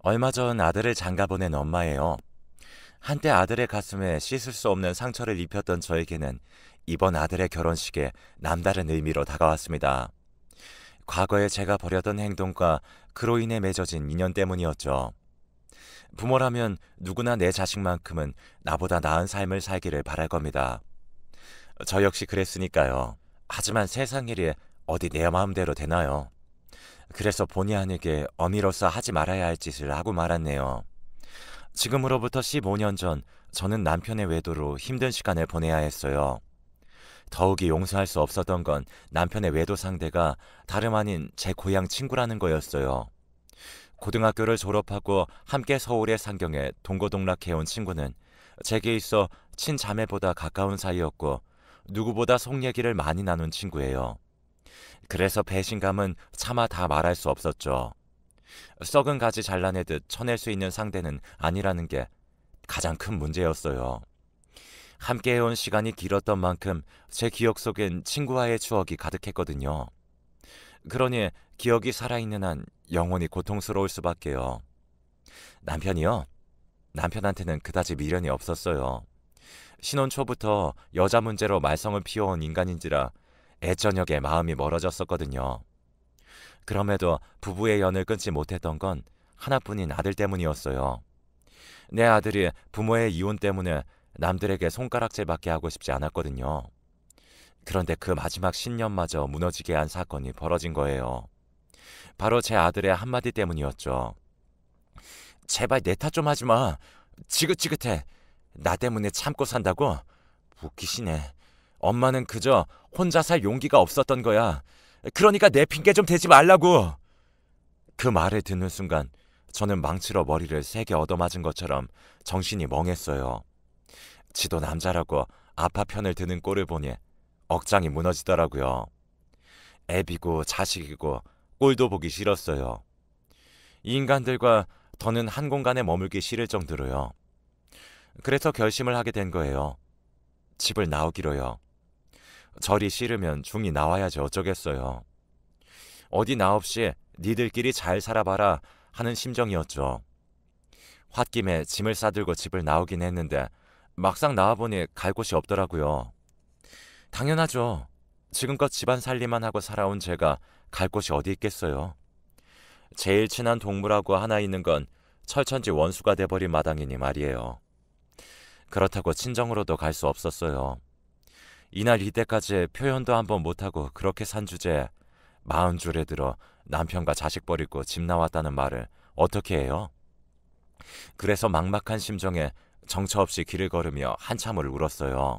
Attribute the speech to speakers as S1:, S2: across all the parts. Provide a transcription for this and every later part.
S1: 얼마 전 아들을 장가보낸 엄마예요. 한때 아들의 가슴에 씻을 수 없는 상처를 입혔던 저에게는 이번 아들의 결혼식에 남다른 의미로 다가왔습니다. 과거에 제가 벌였던 행동과 그로 인해 맺어진 인연 때문이었죠. 부모라면 누구나 내 자식만큼은 나보다 나은 삶을 살기를 바랄 겁니다. 저 역시 그랬으니까요. 하지만 세상 일이 어디 내 마음대로 되나요? 그래서 본의 아니게 어미로서 하지 말아야 할 짓을 하고 말았네요. 지금으로부터 15년 전 저는 남편의 외도로 힘든 시간을 보내야 했어요. 더욱이 용서할 수 없었던 건 남편의 외도 상대가 다름 아닌 제 고향 친구라는 거였어요. 고등학교를 졸업하고 함께 서울의 상경에 동고동락해온 친구는 제게 있어 친자매보다 가까운 사이였고 누구보다 속 얘기를 많이 나눈 친구예요. 그래서 배신감은 차마 다 말할 수 없었죠. 썩은 가지 잘라내듯 쳐낼 수 있는 상대는 아니라는 게 가장 큰 문제였어요. 함께해온 시간이 길었던 만큼 제 기억 속엔 친구와의 추억이 가득했거든요. 그러니 기억이 살아있는 한 영원히 고통스러울 수밖에요. 남편이요? 남편한테는 그다지 미련이 없었어요. 신혼 초부터 여자 문제로 말썽을 피워온 인간인지라 애저녁에 마음이 멀어졌었거든요. 그럼에도 부부의 연을 끊지 못했던 건 하나뿐인 아들 때문이었어요. 내 아들이 부모의 이혼 때문에 남들에게 손가락질밖에 하고 싶지 않았거든요. 그런데 그 마지막 신념마저 무너지게 한 사건이 벌어진 거예요. 바로 제 아들의 한마디 때문이었죠. 제발 내 탓 좀 하지 마. 지긋지긋해. 나 때문에 참고 산다고? 웃기시네. 엄마는 그저 혼자 살 용기가 없었던 거야. 그러니까 내 핑계 좀 대지 말라고. 그 말을 듣는 순간 저는 망치로 머리를 세게 얻어맞은 것처럼 정신이 멍했어요. 지도 남자라고 아파 편을 드는 꼴을 보니 억장이 무너지더라고요. 애비고 자식이고 꼴도 보기 싫었어요. 이 인간들과 더는 한 공간에 머물기 싫을 정도로요. 그래서 결심을 하게 된 거예요. 집을 나오기로요. 절이 싫으면 중이 나와야지 어쩌겠어요. 어디 나 없이 니들끼리 잘 살아봐라 하는 심정이었죠. 홧김에 짐을 싸들고 집을 나오긴 했는데 막상 나와보니 갈 곳이 없더라고요. 당연하죠. 지금껏 집안 살림만 하고 살아온 제가 갈 곳이 어디 있겠어요. 제일 친한 동물하고 하나 있는 건 철천지 원수가 돼버린 마당이니 말이에요. 그렇다고 친정으로도 갈 수 없었어요. 이날 이때까지 표현도 한번 못하고 그렇게 산 주제에 40줄에 들어 남편과 자식 버리고 집 나왔다는 말을 어떻게 해요? 그래서 막막한 심정에 정처 없이 길을 걸으며 한참을 울었어요.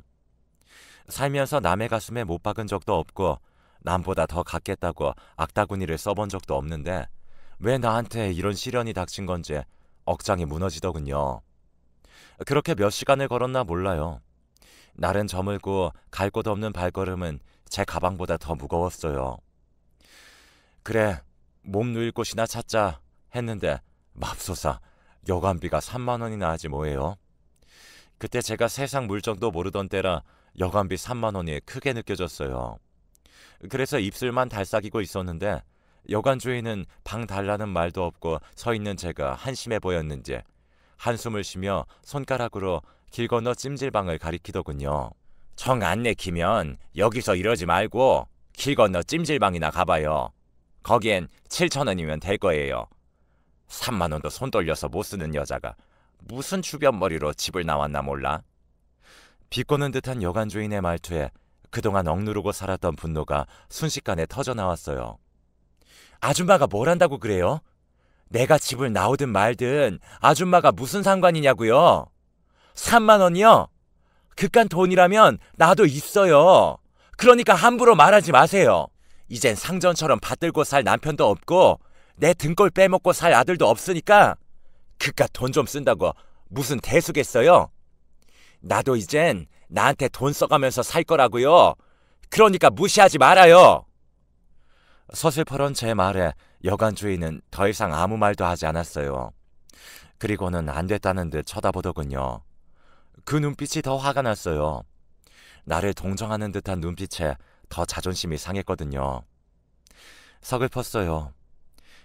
S1: 살면서 남의 가슴에 못 박은 적도 없고 남보다 더 갖겠다고 악다구니를 써본 적도 없는데 왜 나한테 이런 시련이 닥친 건지 억장이 무너지더군요. 그렇게 몇 시간을 걸었나 몰라요. 날은 저물고 갈 곳 없는 발걸음은 제 가방보다 더 무거웠어요. 그래, 몸 누일 곳이나 찾자 했는데 맙소사 여관비가 3만 원이나 하지 뭐예요. 그때 제가 세상 물정도 모르던 때라 여관비 3만 원이 크게 느껴졌어요. 그래서 입술만 달싹이고 있었는데 여관 주인은 방 달라는 말도 없고 서 있는 제가 한심해 보였는지 한숨을 쉬며 손가락으로 길 건너 찜질방을 가리키더군요. 정 안 내키면 여기서 이러지 말고 길 건너 찜질방이나 가봐요. 거기엔 7천 원이면 될 거예요. 3만 원도 손 돌려서 못 쓰는 여자가 무슨 주변머리로 집을 나왔나 몰라. 비꼬는 듯한 여관 주인의 말투에 그동안 억누르고 살았던 분노가 순식간에 터져나왔어요. 아줌마가 뭘 한다고 그래요? 내가 집을 나오든 말든 아줌마가 무슨 상관이냐고요? 3만 원이요? 그깟 돈이라면 나도 있어요. 그러니까 함부로 말하지 마세요. 이젠 상전처럼 받들고 살 남편도 없고 내 등골 빼먹고 살 아들도 없으니까 그깟 돈 좀 쓴다고 무슨 대수겠어요? 나도 이젠 나한테 돈 써가면서 살 거라고요. 그러니까 무시하지 말아요. 서슬퍼런 제 말에 여관 주인은 더 이상 아무 말도 하지 않았어요. 그리고는 안 됐다는 듯 쳐다보더군요. 그 눈빛이 더 화가 났어요. 나를 동정하는 듯한 눈빛에 더 자존심이 상했거든요. 서글펐어요.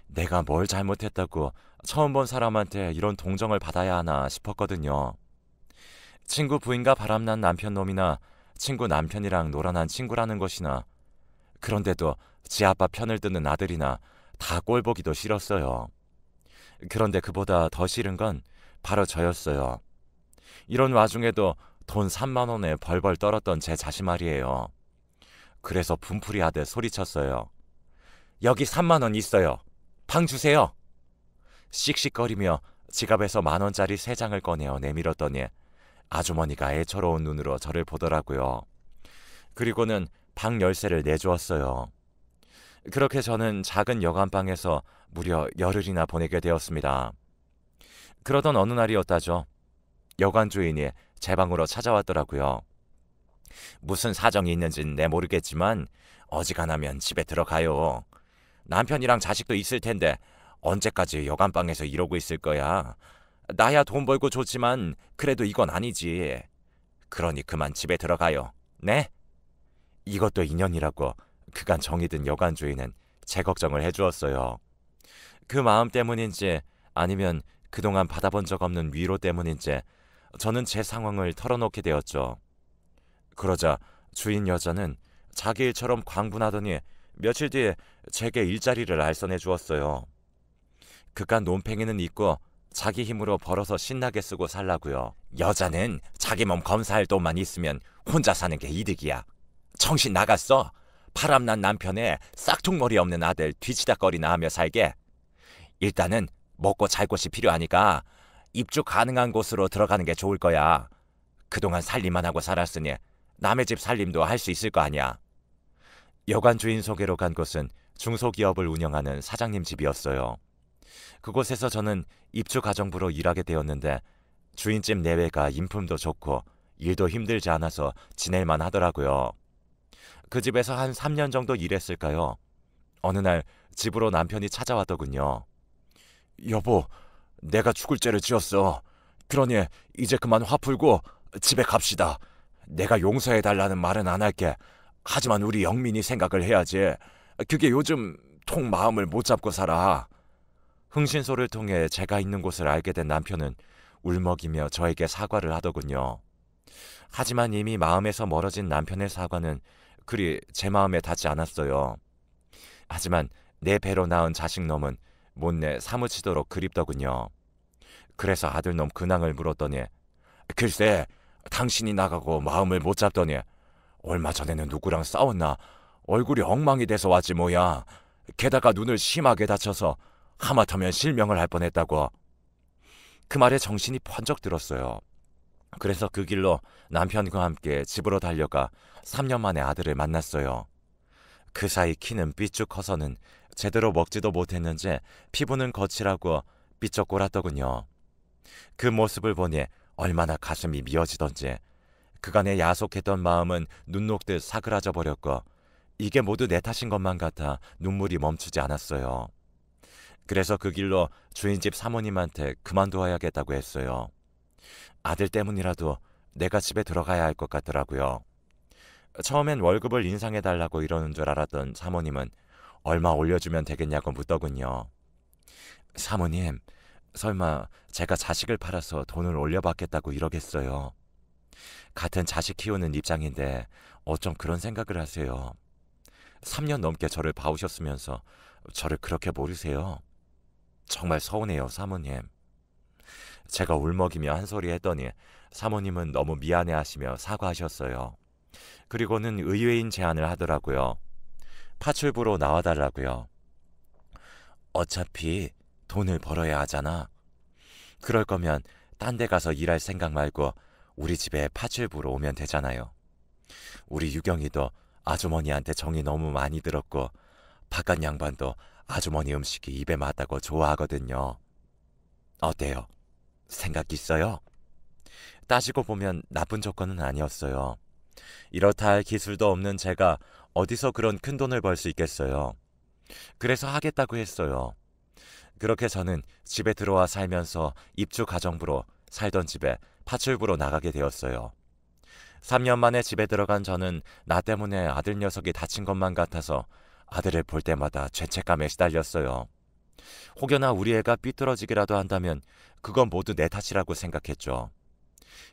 S1: 내가 뭘 잘못했다고 처음 본 사람한테 이런 동정을 받아야 하나 싶었거든요. 친구 부인과 바람난 남편 놈이나 친구 남편이랑 놀아난 친구라는 것이나 그런데도 지 아빠 편을 드는 아들이나 다 꼴보기도 싫었어요. 그런데 그보다 더 싫은 건 바로 저였어요. 이런 와중에도 돈 3만 원에 벌벌 떨었던 제 자신 말이에요. 그래서 분풀이 하듯 소리쳤어요. 여기 3만 원 있어요. 방 주세요. 씩씩거리며 지갑에서 10,000원짜리 3장을 꺼내어 내밀었더니 아주머니가 애처로운 눈으로 저를 보더라고요. 그리고는 방 열쇠를 내주었어요. 그렇게 저는 작은 여관방에서 무려 열흘이나 보내게 되었습니다. 그러던 어느 날이었다죠. 여관 주인이 제 방으로 찾아왔더라고요. 무슨 사정이 있는지는 내 모르겠지만 어지간하면 집에 들어가요. 남편이랑 자식도 있을 텐데 언제까지 여관방에서 이러고 있을 거야. 나야 돈 벌고 좋지만 그래도 이건 아니지. 그러니 그만 집에 들어가요. 네? 이것도 인연이라고 그간 정이 든 여관 주인은 제 걱정을 해주었어요. 그 마음 때문인지 아니면 그동안 받아본 적 없는 위로 때문인지 저는 제 상황을 털어놓게 되었죠. 그러자 주인 여자는 자기 일처럼 광분하더니 며칠 뒤에 제게 일자리를 알선해 주었어요. 그깟 논팽이는 있고 자기 힘으로 벌어서 신나게 쓰고 살라고요. 여자는 자기 몸 검사할 돈만 있으면 혼자 사는 게 이득이야. 정신 나갔어? 바람난 남편에 싹퉁머리 없는 아들 뒤치다거리나 하며 살게. 일단은 먹고 잘 곳이 필요하니까 입주 가능한 곳으로 들어가는 게 좋을 거야. 그동안 살림만 하고 살았으니 남의 집 살림도 할 수 있을 거 아니야. 여관 주인 소개로 간 곳은 중소기업을 운영하는 사장님 집이었어요. 그곳에서 저는 입주 가정부로 일하게 되었는데 주인집 내외가 인품도 좋고 일도 힘들지 않아서 지낼만 하더라고요. 그 집에서 한 3년 정도 일했을까요? 어느 날 집으로 남편이 찾아왔더군요. 여보, 내가 죽을 죄를 지었어. 그러니 이제 그만 화 풀고 집에 갑시다. 내가 용서해달라는 말은 안 할게. 하지만 우리 영민이 생각을 해야지. 그게 요즘 통 마음을 못 잡고 살아. 흥신소를 통해 제가 있는 곳을 알게 된 남편은 울먹이며 저에게 사과를 하더군요. 하지만 이미 마음에서 멀어진 남편의 사과는 그리 제 마음에 닿지 않았어요. 하지만 내 배로 낳은 자식놈은 못내 사무치도록 그립더군요. 그래서 아들놈 근황을 물었더니 글쎄 당신이 나가고 마음을 못 잡더니 얼마 전에는 누구랑 싸웠나 얼굴이 엉망이 돼서 왔지 뭐야. 게다가 눈을 심하게 다쳐서 하마터면 실명을 할 뻔했다고. 그 말에 정신이 번쩍 들었어요. 그래서 그 길로 남편과 함께 집으로 달려가 3년 만에 아들을 만났어요. 그 사이 키는 삐쭉 커서는 제대로 먹지도 못했는지 피부는 거칠하고 삐쩍꼬랐더군요. 그 모습을 보니 얼마나 가슴이 미어지던지 그간의 야속했던 마음은 눈 녹듯 사그라져 버렸고 이게 모두 내 탓인 것만 같아 눈물이 멈추지 않았어요. 그래서 그 길로 주인집 사모님한테 그만두어야겠다고 했어요. 아들 때문이라도 내가 집에 들어가야 할 것 같더라고요. 처음엔 월급을 인상해달라고 이러는 줄 알았던 사모님은 얼마 올려주면 되겠냐고 묻더군요. 사모님, 설마 제가 자식을 팔아서 돈을 올려받겠다고 이러겠어요? 같은 자식 키우는 입장인데 어쩜 그런 생각을 하세요? 3년 넘게 저를 봐오셨으면서 저를 그렇게 모르세요? 정말 서운해요, 사모님. 제가 울먹이며 한 소리 했더니 사모님은 너무 미안해하시며 사과하셨어요. 그리고는 의외인 제안을 하더라고요. 파출부로 나와달라고요. 어차피 돈을 벌어야 하잖아. 그럴 거면 딴 데 가서 일할 생각 말고 우리 집에 파출부로 오면 되잖아요. 우리 유경이도 아주머니한테 정이 너무 많이 들었고 바깥 양반도 아주머니 음식이 입에 맞다고 좋아하거든요. 어때요? 생각 있어요? 따지고 보면 나쁜 조건은 아니었어요. 이렇다 할 기술도 없는 제가 어디서 그런 큰 돈을 벌 수 있겠어요. 그래서 하겠다고 했어요. 그렇게 저는 집에 들어와 살면서 입주 가정부로 살던 집에 파출부로 나가게 되었어요. 3년 만에 집에 들어간 저는 나 때문에 아들 녀석이 다친 것만 같아서 아들을 볼 때마다 죄책감에 시달렸어요. 혹여나 우리 애가 삐뚤어지기라도 한다면 그건 모두 내 탓이라고 생각했죠.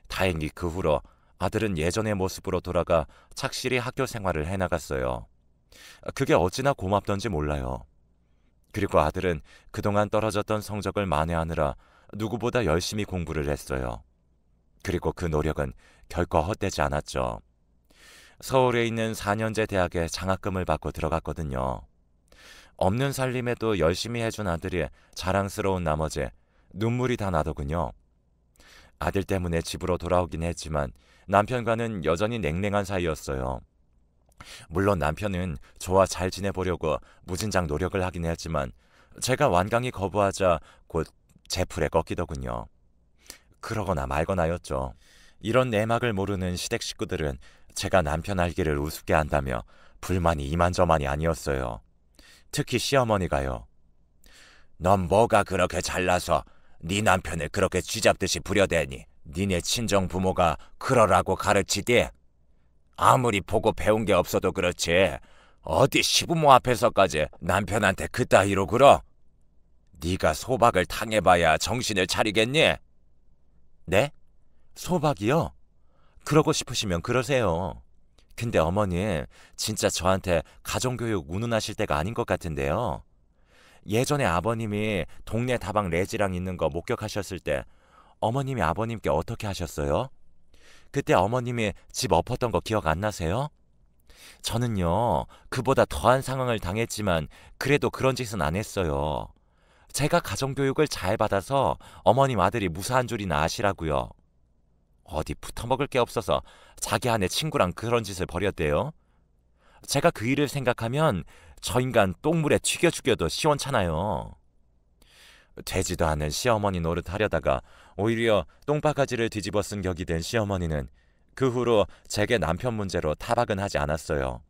S1: 다행히 그 후로 아들은 예전의 모습으로 돌아가 착실히 학교 생활을 해나갔어요. 그게 어찌나 고맙던지 몰라요. 그리고 아들은 그동안 떨어졌던 성적을 만회하느라 누구보다 열심히 공부를 했어요. 그리고 그 노력은 결코 헛되지 않았죠. 서울에 있는 4년제 대학에 장학금을 받고 들어갔거든요. 없는 살림에도 열심히 해준 아들이 자랑스러운 나머지 눈물이 다 나더군요. 아들 때문에 집으로 돌아오긴 했지만 남편과는 여전히 냉랭한 사이였어요. 물론 남편은 저와 잘 지내보려고 무진장 노력을 하긴 했지만 제가 완강히 거부하자 곧 제 풀에 꺾이더군요. 그러거나 말거나였죠. 이런 내막을 모르는 시댁 식구들은 제가 남편 알기를 우습게 한다며 불만이 이만저만이 아니었어요. 특히 시어머니가요. 넌 뭐가 그렇게 잘나서 네 남편을 그렇게 쥐잡듯이 부려대니 니네 친정 부모가 그러라고 가르치디? 아무리 보고 배운 게 없어도 그렇지 어디 시부모 앞에서까지 남편한테 그따위로 굴어? 네가 소박을 당해봐야 정신을 차리겠니? 네? 소박이요? 그러고 싶으시면 그러세요. 근데 어머니 진짜 저한테 가정교육 운운하실 때가 아닌 것 같은데요. 예전에 아버님이 동네 다방 레지랑 있는 거 목격하셨을 때 어머님이 아버님께 어떻게 하셨어요? 그때 어머님이 집 엎었던 거 기억 안 나세요? 저는요, 그보다 더한 상황을 당했지만 그래도 그런 짓은 안 했어요. 제가 가정교육을 잘 받아서 어머님 아들이 무사한 줄이나 아시라고요. 어디 붙어먹을 게 없어서 자기 아내 친구랑 그런 짓을 벌였대요. 제가 그 일을 생각하면 저 인간 똥물에 튀겨 죽여도 시원찮아요. 되지도 않은 시어머니 노릇하려다가 오히려 똥바가지를 뒤집어 쓴 격이 된 시어머니는 그 후로 제게 남편 문제로 타박은 하지 않았어요.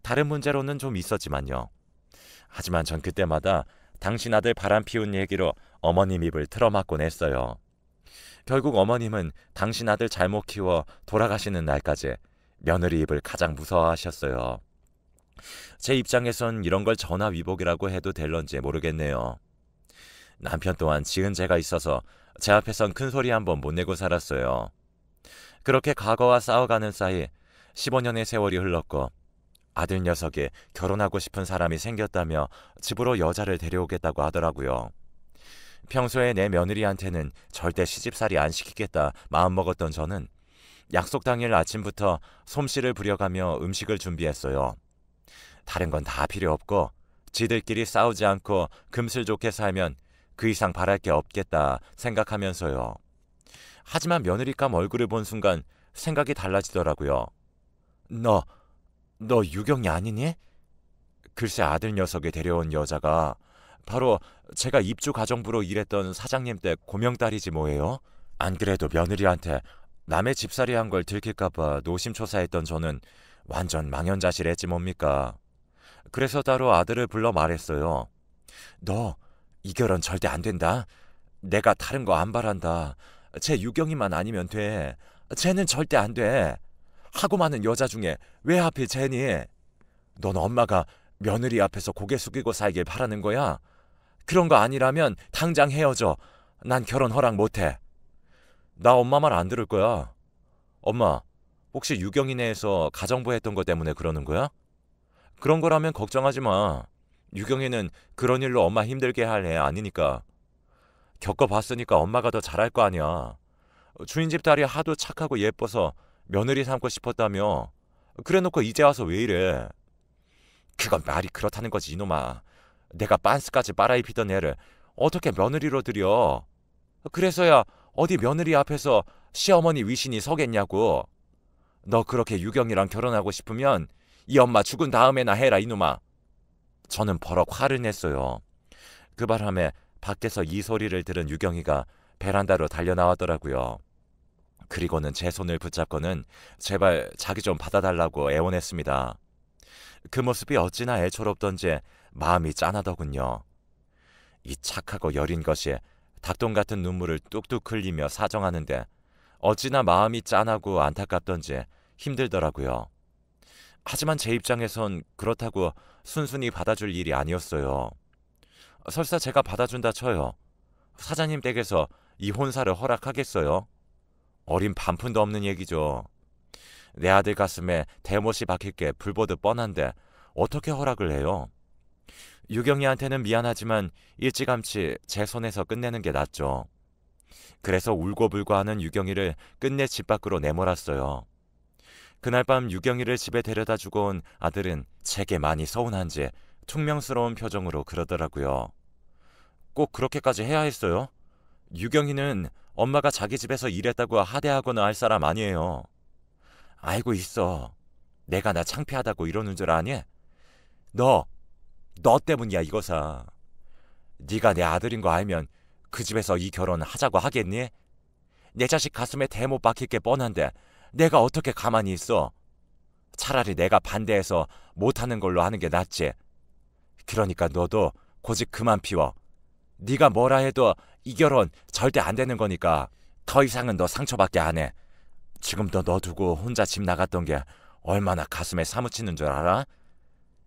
S1: 다른 문제로는 좀 있었지만요. 하지만 전 그때마다 당신 아들 바람 피운 얘기로 어머님 입을 틀어막곤 했어요. 결국 어머님은 당신 아들 잘못 키워 돌아가시는 날까지 며느리 입을 가장 무서워하셨어요. 제 입장에선 이런 걸 전화위복이라고 해도 될런지 모르겠네요. 남편 또한 지은 죄가 있어서 제 앞에선 큰 소리 한번 못 내고 살았어요. 그렇게 과거와 싸워가는 사이 15년의 세월이 흘렀고 아들 녀석이 결혼하고 싶은 사람이 생겼다며 집으로 여자를 데려오겠다고 하더라고요. 평소에 내 며느리한테는 절대 시집살이 안 시키겠다 마음먹었던 저는 약속 당일 아침부터 솜씨를 부려가며 음식을 준비했어요. 다른 건 다 필요 없고 지들끼리 싸우지 않고 금슬 좋게 살면 그 이상 바랄 게 없겠다 생각하면서요. 하지만 며느리감 얼굴을 본 순간 생각이 달라지더라고요. 너 유경이 아니니? 글쎄 아들 녀석이 데려온 여자가 바로 제가 입주 가정부로 일했던 사장님 때 고명딸이지 뭐예요? 안 그래도 며느리한테 남의 집살이 한 걸 들킬까봐 노심초사했던 저는 완전 망연자실했지 뭡니까. 그래서 따로 아들을 불러 말했어요. 너 이 결혼 절대 안 된다. 내가 다른 거 안 바란다. 쟤 유경이만 아니면 돼. 쟤는 절대 안 돼. 하고 많은 여자 중에 왜 하필 쟤니? 넌 엄마가 며느리 앞에서 고개 숙이고 살길 바라는 거야? 그런 거 아니라면 당장 헤어져. 난 결혼 허락 못해. 나 엄마 말 안 들을 거야. 엄마, 혹시 유경이네에서 가정부 했던 거 때문에 그러는 거야? 그런 거라면 걱정하지 마. 유경이는 그런 일로 엄마 힘들게 할 애 아니니까. 겪어봤으니까 엄마가 더 잘할 거 아니야. 주인집 딸이 하도 착하고 예뻐서 며느리 삼고 싶었다며. 그래놓고 이제 와서 왜 이래. 그건 말이 그렇다는 거지 이놈아. 내가 빤스까지 빨아입히던 애를 어떻게 며느리로 들여. 그래서야 어디 며느리 앞에서 시어머니 위신이 서겠냐고. 너 그렇게 유경이랑 결혼하고 싶으면 이 엄마 죽은 다음에나 해라 이놈아. 저는 버럭 화를 냈어요. 그 바람에 밖에서 이 소리를 들은 유경이가 베란다로 달려나왔더라고요. 그리고는 제 손을 붙잡고는 제발 자기 좀 받아달라고 애원했습니다. 그 모습이 어찌나 애처롭던지 마음이 짠하더군요. 이 착하고 여린 것이 닭똥 같은 눈물을 뚝뚝 흘리며 사정하는데 어찌나 마음이 짠하고 안타깝던지 힘들더라고요. 하지만 제 입장에선 그렇다고 순순히 받아줄 일이 아니었어요. 설사 제가 받아준다 쳐요. 사장님 댁에서 이 혼사를 허락하겠어요? 어린 반푼도 없는 얘기죠. 내 아들 가슴에 대못이 박힐 게 불보듯 뻔한데 어떻게 허락을 해요? 유경이한테는 미안하지만 일찌감치 제 손에서 끝내는 게 낫죠. 그래서 울고불고 하는 유경이를 끝내 집 밖으로 내몰았어요. 그날 밤 유경이를 집에 데려다 주고 온 아들은 제게 많이 서운한지 퉁명스러운 표정으로 그러더라고요. 꼭 그렇게까지 해야 했어요? 유경이는 엄마가 자기 집에서 일했다고 하대하거나 할 사람 아니에요. 알고 있어. 내가 나 창피하다고 이러는 줄 아니? 너 때문이야 이거사. 네가 내 아들인 거 알면 그 집에서 이 결혼 하자고 하겠니? 내 자식 가슴에 대못 박힐 게 뻔한데 내가 어떻게 가만히 있어? 차라리 내가 반대해서 못하는 걸로 하는 게 낫지. 그러니까 너도 고집 그만 피워. 네가 뭐라 해도 이 결혼 절대 안 되는 거니까 더 이상은 너 상처받게 안 해. 지금도 너 두고 혼자 집 나갔던 게 얼마나 가슴에 사무치는 줄 알아?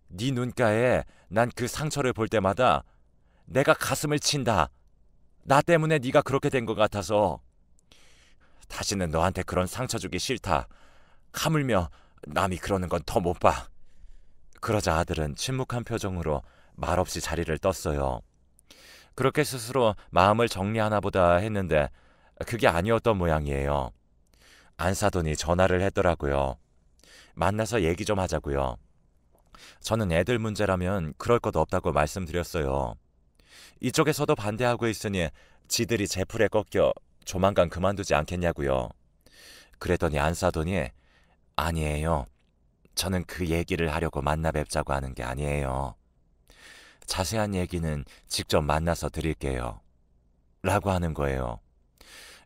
S1: 네 눈가에 난 그 상처를 볼 때마다 내가 가슴을 친다. 나 때문에 네가 그렇게 된 것 같아서. 다시는 너한테 그런 상처 주기 싫다. 하물며 남이 그러는 건 더 못 봐. 그러자 아들은 침묵한 표정으로 말없이 자리를 떴어요. 그렇게 스스로 마음을 정리하나 보다 했는데 그게 아니었던 모양이에요. 안사돈이 전화를 했더라고요. 만나서 얘기 좀 하자고요. 저는 애들 문제라면 그럴 것 없다고 말씀드렸어요. 이쪽에서도 반대하고 있으니 지들이 제 풀에 꺾여 조만간 그만두지 않겠냐고요. 그랬더니 안사돈이 아니에요. 저는 그 얘기를 하려고 만나 뵙자고 하는 게 아니에요. 자세한 얘기는 직접 만나서 드릴게요. 라고 하는 거예요.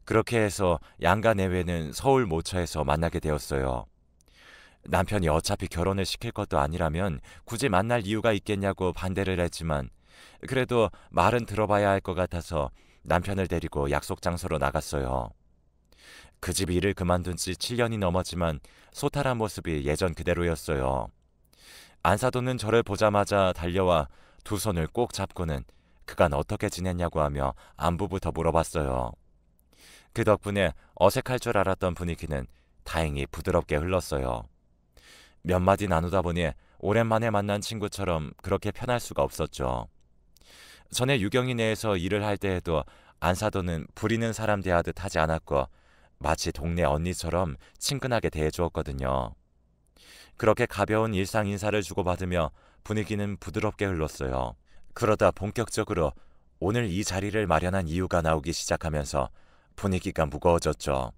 S1: 그렇게 해서 양가 내외는 서울 모처에서 만나게 되었어요. 남편이 어차피 결혼을 시킬 것도 아니라면 굳이 만날 이유가 있겠냐고 반대를 했지만 그래도 말은 들어봐야 할 것 같아서 남편을 데리고 약속 장소로 나갔어요. 그 집 일을 그만둔 지 7년이 넘었지만 소탈한 모습이 예전 그대로였어요. 안사돈은 저를 보자마자 달려와 두 손을 꼭 잡고는 그간 어떻게 지냈냐고 하며 안부부터 물어봤어요. 그 덕분에 어색할 줄 알았던 분위기는 다행히 부드럽게 흘렀어요. 몇 마디 나누다 보니 오랜만에 만난 친구처럼 그렇게 편할 수가 없었죠. 전에 유경이 내에서 일을 할 때에도 안사돈은 부리는 사람 대하듯 하지 않았고 마치 동네 언니처럼 친근하게 대해주었거든요. 그렇게 가벼운 일상 인사를 주고받으며 분위기는 부드럽게 흘렀어요. 그러다 본격적으로 오늘 이 자리를 마련한 이유가 나오기 시작하면서 분위기가 무거워졌죠.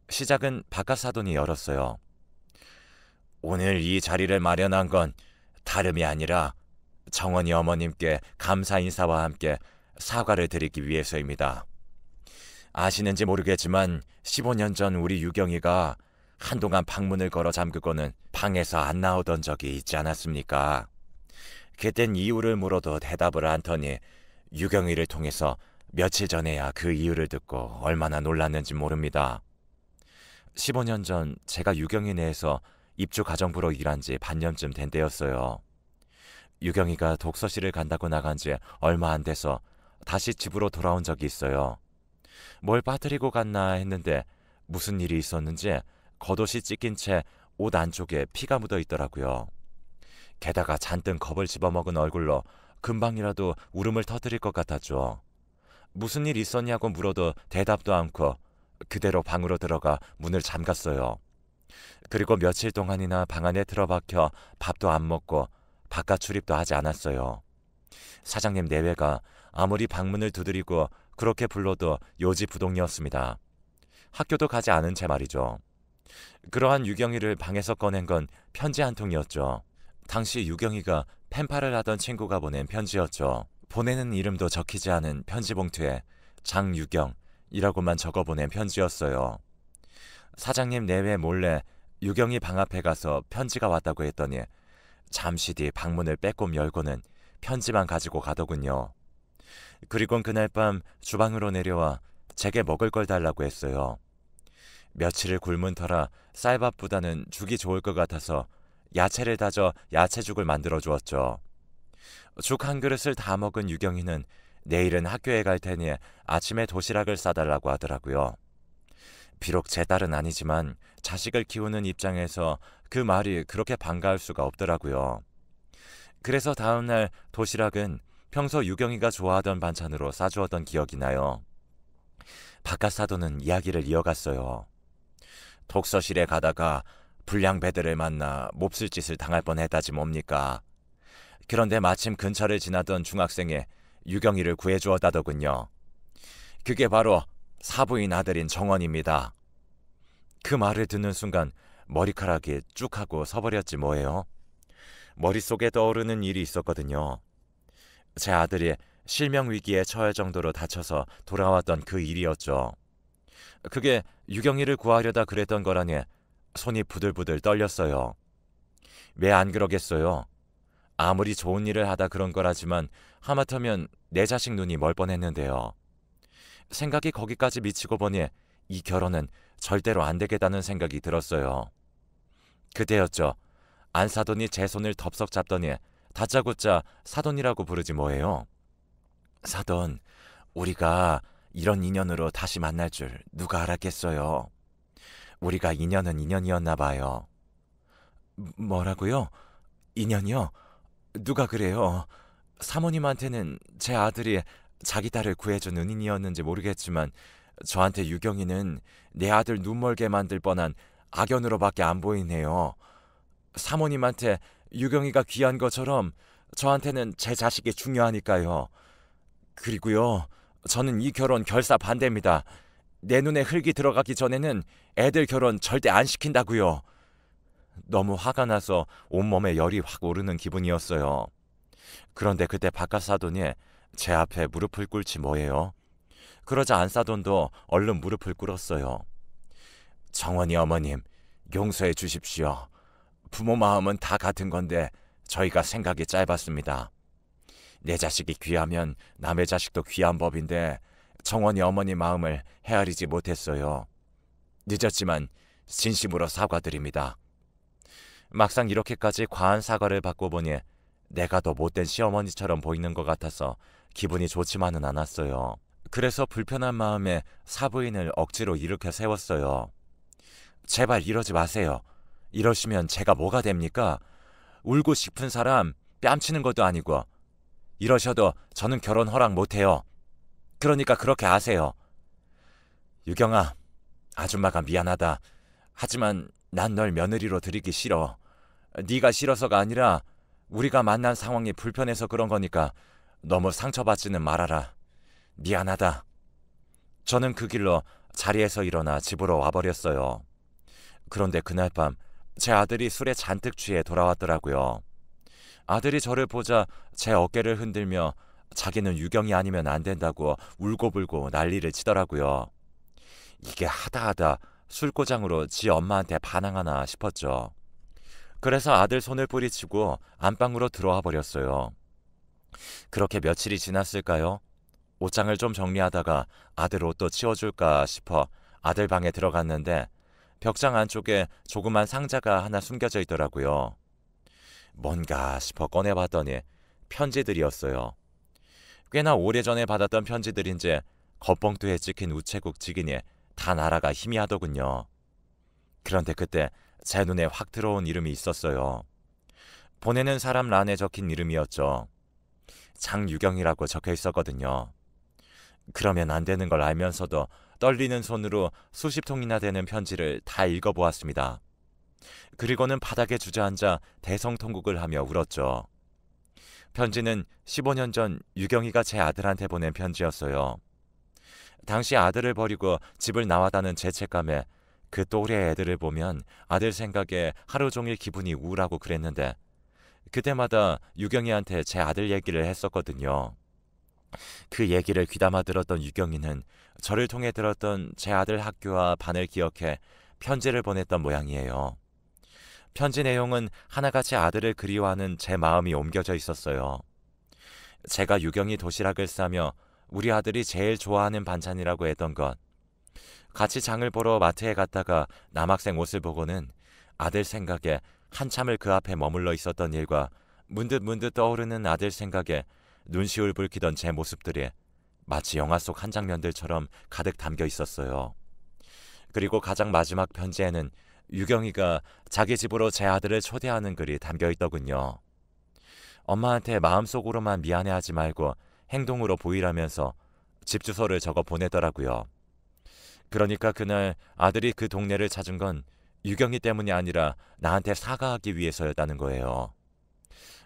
S1: 시작은 바깥 사돈이 열었어요. 오늘 이 자리를 마련한 건 다름이 아니라 정원이 어머님께 감사 인사와 함께 사과를 드리기 위해서입니다. 아시는지 모르겠지만 15년 전 우리 유경이가 한동안 방문을 걸어 잠그고는 방에서 안 나오던 적이 있지 않았습니까? 그땐 이유를 물어도 대답을 않더니 유경이를 통해서 며칠 전에야 그 이유를 듣고 얼마나 놀랐는지 모릅니다. 15년 전 제가 유경이 내에서 입주 가정부로 일한 지 반년쯤 된 때였어요. 유경이가 독서실을 간다고 나간 지 얼마 안 돼서 다시 집으로 돌아온 적이 있어요. 뭘 빠뜨리고 갔나 했는데 무슨 일이 있었는지 겉옷이 찢긴 채 옷 안쪽에 피가 묻어 있더라고요. 게다가 잔뜩 겁을 집어먹은 얼굴로 금방이라도 울음을 터뜨릴 것 같았죠. 무슨 일 있었냐고 물어도 대답도 않고 그대로 방으로 들어가 문을 잠갔어요. 그리고 며칠 동안이나 방 안에 틀어박혀 밥도 안 먹고 바깥 출입도 하지 않았어요. 사장님 내외가 아무리 방문을 두드리고 그렇게 불러도 요지부동이었습니다. 학교도 가지 않은 채 말이죠. 그러한 유경이를 방에서 꺼낸 건 편지 한 통이었죠. 당시 유경이가 펜팔을 하던 친구가 보낸 편지였죠. 보내는 이름도 적히지 않은 편지 봉투에 장유경이라고만 적어보낸 편지였어요. 사장님 내외 몰래 유경이 방 앞에 가서 편지가 왔다고 했더니 잠시 뒤 방문을 빼꼼 열고는 편지만 가지고 가더군요. 그리곤 그날 밤 주방으로 내려와 제게 먹을 걸 달라고 했어요. 며칠을 굶은 터라 쌀밥보다는 죽이 좋을 것 같아서 야채를 다져 야채죽을 만들어 주었죠. 죽 한 그릇을 다 먹은 유경이는 내일은 학교에 갈 테니 아침에 도시락을 싸달라고 하더라고요. 비록 제 딸은 아니지만 자식을 키우는 입장에서 그 말이 그렇게 반가울 수가 없더라고요. 그래서 다음날 도시락은 평소 유경이가 좋아하던 반찬으로 싸주었던 기억이 나요. 바깥 사돈은 이야기를 이어갔어요. 독서실에 가다가 불량배들을 만나 몹쓸 짓을 당할 뻔했다지 뭡니까. 그런데 마침 근처를 지나던 중학생이 유경이를 구해주었다더군요. 그게 바로 사부인 아들인 정원입니다. 그 말을 듣는 순간 머리카락이 쭉 하고 서버렸지 뭐예요. 머릿속에 떠오르는 일이 있었거든요. 제 아들이 실명 위기에 처할 정도로 다쳐서 돌아왔던 그 일이었죠. 그게 유경이를 구하려다 그랬던 거라니 손이 부들부들 떨렸어요. 왜 안 그러겠어요? 아무리 좋은 일을 하다 그런 거라지만 하마터면 내 자식 눈이 멀 뻔했는데요. 생각이 거기까지 미치고 보니 이 결혼은 절대로 안 되겠다는 생각이 들었어요. 그때였죠. 안사돈이 제 손을 덥석 잡더니 다짜고짜 사돈이라고 부르지 뭐예요. 사돈, 우리가 이런 인연으로 다시 만날 줄 누가 알았겠어요. 우리가 인연은 인연이었나 봐요. 뭐라고요? 인연이요? 누가 그래요? 사모님한테는 제 아들이 자기 딸을 구해준 은인이었는지 모르겠지만 저한테 유경이는 내 아들 눈멀게 만들 뻔한 악연으로밖에 안 보이네요. 사모님한테 유경이가 귀한 것처럼 저한테는 제 자식이 중요하니까요. 그리고요, 저는 이 결혼 결사 반대입니다. 내 눈에 흙이 들어가기 전에는 애들 결혼 절대 안 시킨다고요. 너무 화가 나서 온몸에 열이 확 오르는 기분이었어요. 그런데 그때 바깥 사돈이 제 앞에 무릎을 꿇지 뭐예요. 그러자 안사돈도 얼른 무릎을 꿇었어요. 정원이 어머님, 용서해 주십시오. 부모 마음은 다 같은 건데 저희가 생각이 짧았습니다. 내 자식이 귀하면 남의 자식도 귀한 법인데 정원이 어머니 마음을 헤아리지 못했어요. 늦었지만 진심으로 사과드립니다. 막상 이렇게까지 과한 사과를 받고 보니 내가 더 못된 시어머니처럼 보이는 것 같아서 기분이 좋지만은 않았어요. 그래서 불편한 마음에 사부인을 억지로 일으켜 세웠어요. 제발 이러지 마세요. 이러시면 제가 뭐가 됩니까? 울고 싶은 사람 뺨치는 것도 아니고 이러셔도 저는 결혼 허락 못해요. 그러니까 그렇게 아세요. 유경아, 아줌마가 미안하다. 하지만 난 널 며느리로 들이기 싫어. 네가 싫어서가 아니라 우리가 만난 상황이 불편해서 그런 거니까 너무 상처받지는 말아라. 미안하다. 저는 그 길로 자리에서 일어나 집으로 와버렸어요. 그런데 그날 밤 제 아들이 술에 잔뜩 취해 돌아왔더라고요. 아들이 저를 보자 제 어깨를 흔들며 자기는 유경이 아니면 안 된다고 울고불고 난리를 치더라고요. 이게 하다하다 술고장으로 지 엄마한테 반항하나 싶었죠. 그래서 아들 손을 뿌리치고 안방으로 들어와 버렸어요. 그렇게 며칠이 지났을까요? 옷장을 좀 정리하다가 아들 옷도 치워줄까 싶어 아들 방에 들어갔는데 벽장 안쪽에 조그만 상자가 하나 숨겨져 있더라고요. 뭔가 싶어 꺼내봤더니 편지들이었어요. 꽤나 오래전에 받았던 편지들인지 겉봉투에 찍힌 우체국 직인이 다 나라가 희미하더군요. 그런데 그때 제 눈에 확 들어온 이름이 있었어요. 보내는 사람 란에 적힌 이름이었죠. 장유경이라고 적혀 있었거든요. 그러면 안 되는 걸 알면서도 떨리는 손으로 수십 통이나 되는 편지를 다 읽어보았습니다. 그리고는 바닥에 주저앉아 대성통곡을 하며 울었죠. 편지는 15년 전 유경이가 제 아들한테 보낸 편지였어요. 당시 아들을 버리고 집을 나왔다는 죄책감에 그 또래 애들을 보면 아들 생각에 하루 종일 기분이 우울하고 그랬는데 그때마다 유경이한테 제 아들 얘기를 했었거든요. 그 얘기를 귀담아 들었던 유경이는 저를 통해 들었던 제 아들 학교와 반을 기억해 편지를 보냈던 모양이에요. 편지 내용은 하나같이 아들을 그리워하는 제 마음이 옮겨져 있었어요. 제가 유경이 도시락을 싸며 우리 아들이 제일 좋아하는 반찬이라고 했던 것, 같이 장을 보러 마트에 갔다가 남학생 옷을 보고는 아들 생각에 한참을 그 앞에 머물러 있었던 일과 문득문득 떠오르는 아들 생각에 눈시울 붉히던 제 모습들이 마치 영화 속 한 장면들처럼 가득 담겨 있었어요. 그리고 가장 마지막 편지에는 유경이가 자기 집으로 제 아들을 초대하는 글이 담겨 있더군요. 엄마한테 마음속으로만 미안해하지 말고 행동으로 보이라면서 집 주소를 적어 보내더라고요. 그러니까 그날 아들이 그 동네를 찾은 건 유경이 때문이 아니라 나한테 사과하기 위해서였다는 거예요.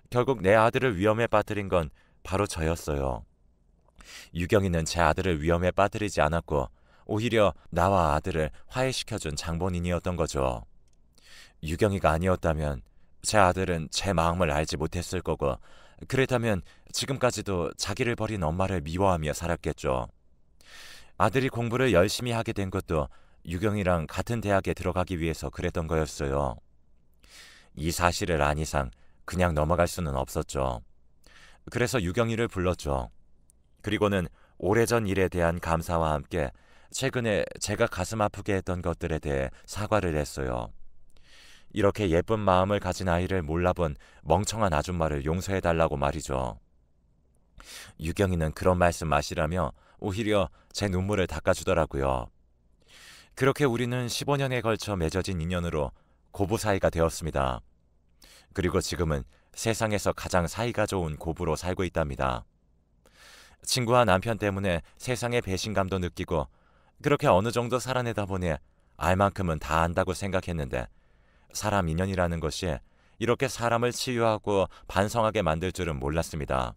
S1: 결국 내 아들을 위험에 빠뜨린 건 바로 저였어요. 유경이는 제 아들을 위험에 빠뜨리지 않았고 오히려 나와 아들을 화해시켜준 장본인이었던 거죠. 유경이가 아니었다면 제 아들은 제 마음을 알지 못했을 거고, 그랬다면 지금까지도 자기를 버린 엄마를 미워하며 살았겠죠. 아들이 공부를 열심히 하게 된 것도 유경이랑 같은 대학에 들어가기 위해서 그랬던 거였어요. 이 사실을 안 이상 그냥 넘어갈 수는 없었죠. 그래서 유경이를 불렀죠. 그리고는 오래전 일에 대한 감사와 함께 최근에 제가 가슴 아프게 했던 것들에 대해 사과를 했어요. 이렇게 예쁜 마음을 가진 아이를 몰라본 멍청한 아줌마를 용서해달라고 말이죠. 유경이는 그런 말씀 마시라며 오히려 제 눈물을 닦아주더라고요. 그렇게 우리는 15년에 걸쳐 맺어진 인연으로 고부 사이가 되었습니다. 그리고 지금은 세상에서 가장 사이가 좋은 고부로 살고 있답니다. 친구와 남편 때문에 세상의 배신감도 느끼고 그렇게 어느 정도 살아내다 보니 알 만큼은 다 안다고 생각했는데 사람 인연이라는 것이 이렇게 사람을 치유하고 반성하게 만들 줄은 몰랐습니다.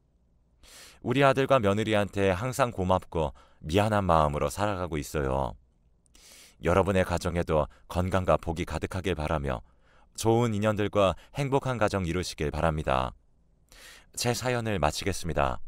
S1: 우리 아들과 며느리한테 항상 고맙고 미안한 마음으로 살아가고 있어요. 여러분의 가정에도 건강과 복이 가득하길 바라며 좋은 인연들과 행복한 가정 이루시길 바랍니다. 제 사연을 마치겠습니다.